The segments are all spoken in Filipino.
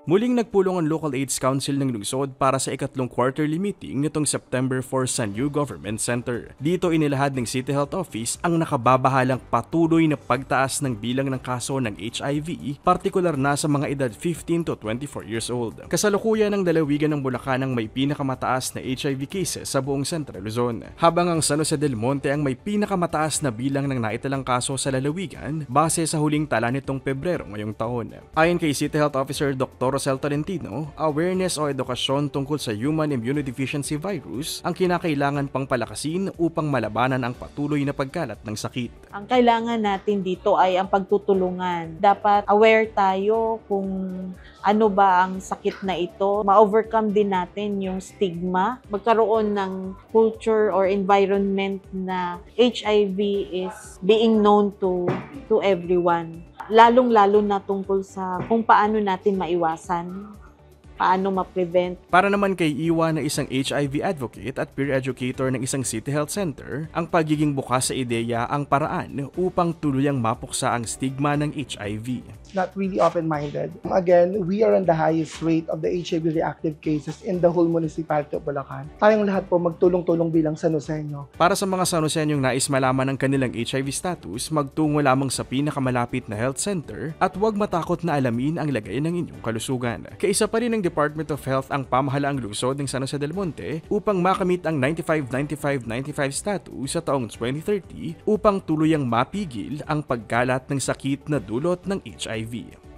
Muling nagpulong ang Local AIDS Council ng lungsod para sa ikatlong quarterly meeting nitong September 4 sa New Government Center. Dito inilahad ng City Health Office ang nakababahalang patuloy na pagtaas ng bilang ng kaso ng HIV, partikular na sa mga edad 15 to 24 years old. Kasalukuyan ng lalawigan ng Bulacan ang may pinakamataas na HIV cases sa buong Central Luzon, habang ang San Jose del Monte ang may pinakamataas na bilang ng naitalang kaso sa lalawigan base sa huling tala nitong Pebrero ngayong taon. Ayon kay City Health Officer Dr. Rosel Tolentino, awareness o edukasyon tungkol sa human immunodeficiency virus ang kinakailangan pang palakasin upang malabanan ang patuloy na pagkalat ng sakit. Ang kailangan natin dito ay ang pagtutulungan. Dapat aware tayo kung ano ba ang sakit na ito. Ma-overcome din natin yung stigma. Magkaroon ng culture or environment na HIV is being known to everyone. Lalong-lalo na tungkol sa kung paano natin maiwasan, paano ma-prevent. Para naman kay Iwa na isang HIV advocate at peer educator ng isang City Health Center, ang pagiging bukas sa ideya ang paraan upang tuluyang mapuksa ang stigma ng HIV. Not really open-minded. Again, we are on the highest rate of the HIV-reactive cases in the whole municipality of Bulacan. Tayong lahat po magtulong-tulong bilang San Joseño. Para sa mga San Joseñong nais malaman ang kanilang HIV status, magtungo lamang sa pinakamalapit na health center at huwag matakot na alamin ang lagay ng inyong kalusugan. Kaisa pa rin ng Department of Health ang pamahalaang lungsod ng San Jose del Monte upang makamit ang 95-95-95 status sa taong 2030 upang tuluyang mapigil ang pagkalat ng sakit na dulot ng HIV.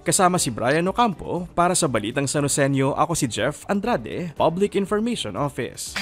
Kasama si Brian Ocampo para sa Balitang San Joseño, ako si Jeff Andrade, Public Information Office.